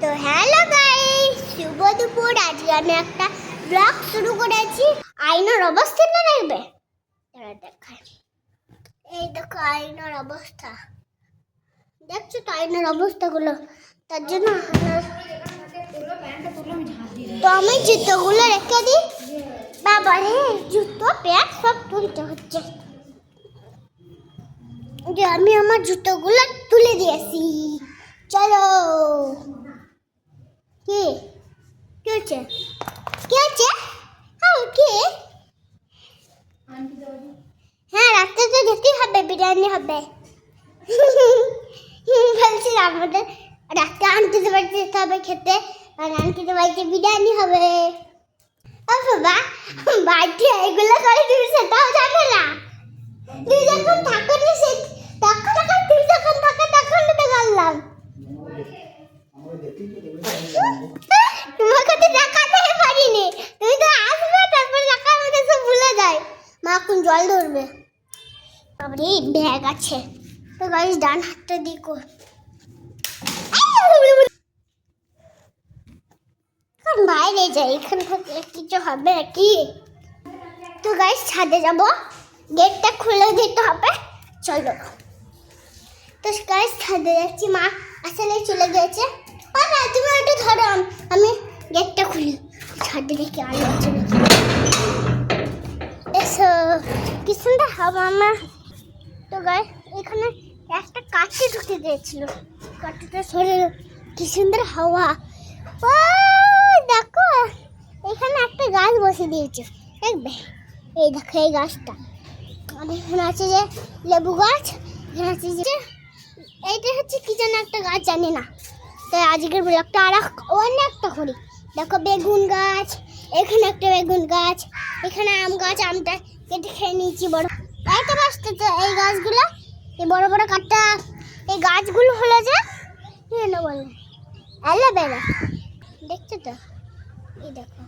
তো hello guys, শুভ দুপুর। আজকে আমি একটা ব্লগ শুরু করেছি। আয়নার অবস্থাটা দেখবে, দেখায়। এই দেখো আয়নার অবস্থা, দেখছো তো আয়নার অবস্থাগুলো। তার জন্য তো আমি জুতোগুলো রেখে দিই। বাবা রে, জুতো প্যান্ট সব তুলতে হচ্ছে। যে আমি আমার জুতোগুলো তুলে দিয়েছি। চলো। কি কি হচ্ছে? কি হচ্ছে? হ্যাঁ কি? হ্যাঁ, রাত্রে তো যেতেই হবে, বিরিয়ানি হবে। বলছিলাম আমাদের রাত্রে আন্টিদের বাড়িতে যেতে হবে খেতে, আর আন্টিদের বাড়িতে বিরিয়ানি হবে। ও বাবা, বাড়িতে এগুলো করে তুমি সেটাও জানো না? তুই যখন থাকো না সে তখন তুই যখন থাকো তখন তো করলাম। তোমাকে তো দেখাতে পারিনি, তুমি তো আসবে তারপর দেখা আমাকে সব ভুলে যায়। মা এখন জল ধরবে। বাবা রে, ব্যাগ আছে। তো গাইস ডান হাতটা দিকো। বাইরে যাই, এখান থেকে কিছু হবে নাকি? তো গাইস ছাদে যাব, গেটটা খুলে দিতে হবে। চলো। তো গাইস ছাদে যাচ্ছি, মা আসলে চলে গেছে। বাবা তুমি একটু ধরো, আমি গেটটা খুলি। ছাদে দেখি আলো আছে নাকি। এসো, কি সুন্দর হাওয়া আমার। তো গাইস এখানে একটা কাঠি ঢুকে গিয়েছিল, কাঠিটা সরে, কি সুন্দর হাওয়া। ও দেখো, এখানে একটা গাছ বসে দিয়েছে, দেখবে? এই দেখো এই গাছটা। আর এখানে আছে যে লেবু গাছ, এখানে আছে যে এইটা হচ্ছে কি যেন একটা গাছ, জানি না। তাই আজকের ব্লগটা আর অনেকটা করি। দেখো বেগুন গাছ, এখানে একটা বেগুন গাছ, এখানে আম গাছ, আমটা কেটে খেয়ে নিয়েছি বড়। এইটা বাঁচতে তো এই গাছগুলো, এই বড় বড় কাঠটা, এই গাছগুলো হলো যে কি না বলে অ্যালোভেরা, দেখছো তো? এই দেখো।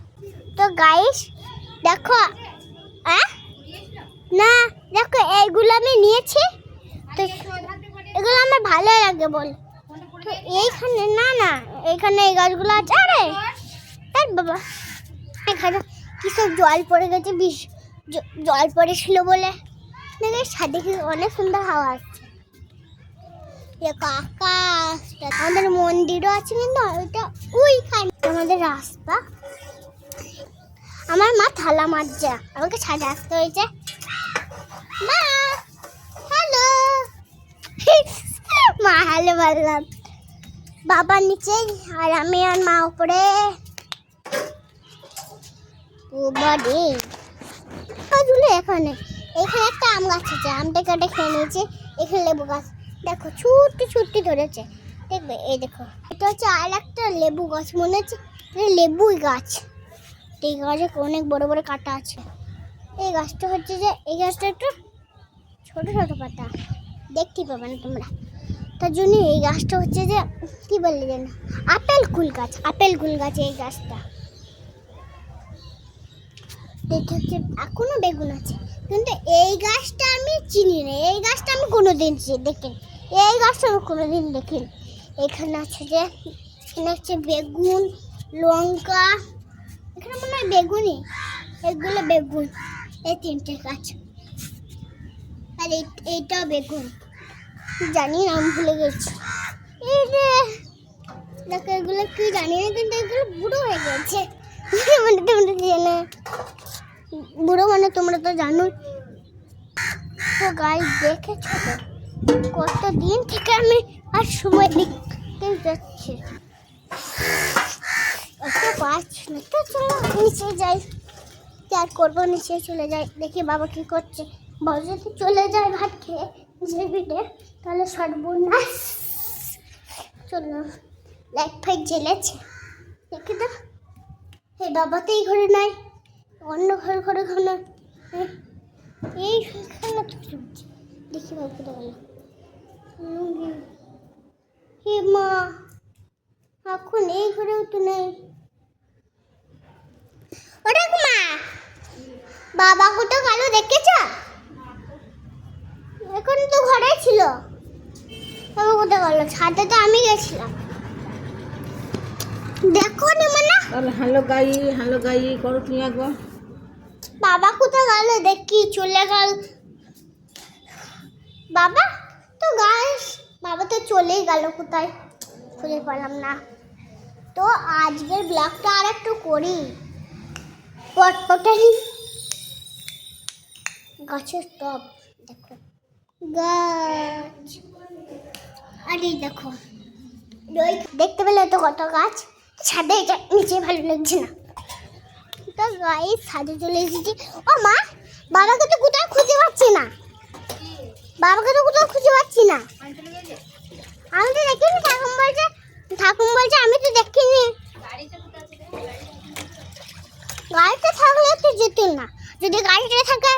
তো গাইস দেখো, না দেখো এইগুলো আমি নিয়েছি, তো এগুলো আমার ভালো লাগে বল। তো এইখানে না এইখানে এই গাছগুলো আছে। আরে বাবা, এখানে কি সব জল পড়ে গেছে, জল পড়েছিল বলে দেখে ছাদে অনেক সুন্দর হাওয়া আসছে। আকাশটা, আমাদের মন্দিরও আছে কিন্তু ওইটা ওইখানে। আমাদের রাস্তা, আমার মা থালা মাজছে, আমাকে ছাদে আসতে হয়েছে। মা হ্যালো, মা হ্যালো বললাম। বাবা নিচে আর আমি আর মা উপরে। ও বাড়ি এখানে একটা আম গাছ আছে, আমটা কেটে খেয়ে নিয়েছে। এখানে লেবু গাছ দেখো, ছুটি ধরেছে, দেখবে? এই দেখো, এটা হচ্ছে আর একটা লেবু গাছ, মনে হচ্ছে লেবুই গাছ। এই গাছে অনেক বড় বড় কাঁটা আছে। এই গাছটা হচ্ছে যে এই গাছটা একটু ছোট ছোট পাতা, দেখতে পাবে না তোমরা। তার জন্য এই গাছটা হচ্ছে যে কি বললে যেন আপেল কুল গাছ, এই গাছটা। দেখতে হচ্ছে এখনো বেগুন আছে, কিন্তু এই গাছটা আমি চিনি না, এই গাছটা আমি কোনোদিন দেখিনি, এই গাছটা আমি কোনোদিন দেখিনি। এখানে আছে যে, এখানে হচ্ছে বেগুন, লঙ্কা, এখানে মনে হয় বেগুনই, এগুলো বেগুন, এই তিনটে গাছ। আর এইটাও বেগুন, জানি না, আমি ভুলে গেছি। এই যে দেখো এগুলো কি জানি না, কিন্তু এগুলো বুড়ো হয়ে গেছে। মানে তোমরা জানো, বুড়ো মানে তোমরা তো জানো। তো গাইস দেখেছো তো, কতদিন থেকে আমি আর সময় দেখতে যাচ্ছি। গাছ না তো, চলো নিচে যাই। কি আর করবো, নিচে চলে যাই, দেখি বাবা কি করছে। বাবা যদি চলে যায় ভাত খেয়ে যে ভিটে, তাহলে সর্বনাশ। চলো, লাইট ফাইট জ্বেলেছে, দেখে তো। এই বাবা তো এই ঘরে নাই, অন্য ঘরে এই খেলা তো চলছে। দেখি বাবা কোথায় গেল। হে মা, এখন এই ঘরেও তো নেই। ওটা মা, বাবা কোথাও গেল দেখেছ? এখন তো ঘরে ছিল, বাবা কোথায় গেল? ছাদে তো আমি গেছিলাম। দেখো নি মানে তাহলে হ্যালো গাই করো তুমি একবার। বাবা কোথায় গেল দেখি চলে গেল বাবা তো গাইস বাবা তো চলেই গেল কোথায় খুঁজে পেলাম না। তো আজকের ব্লগটা আর একটু করি পটপটারি গাছের টপ দেখো গাছ আর এই দেখো দেখতে পেলে তো কত গাছ ছাদে নিচে ভালো লাগছে না। তো গাইস ছাদে চলে এসেছি। ও মা বাবাকে তো কোথাও খুঁজে পাচ্ছি না বাবাকে তো কোথাও খুঁজে পাচ্ছি না। আমি তো দেখিনি ঠাকুম বলছে আমি তো দেখিনি গাড়িতে থাকলে তো যেত না। যদি গাড়িটা থাকে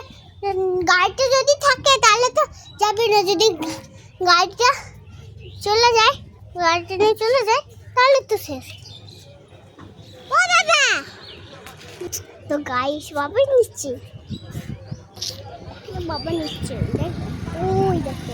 গাড়িটা যদি থাকে তাহলে তো যাবে না। যদি গাড়িটা চলে যায় গাড়িটা নিয়ে চলে যায় তাহলে তো শেষ। ও বাবা তো গাইস বাবা নিচ্ছে বাবা নিচ্ছে ওই দেখো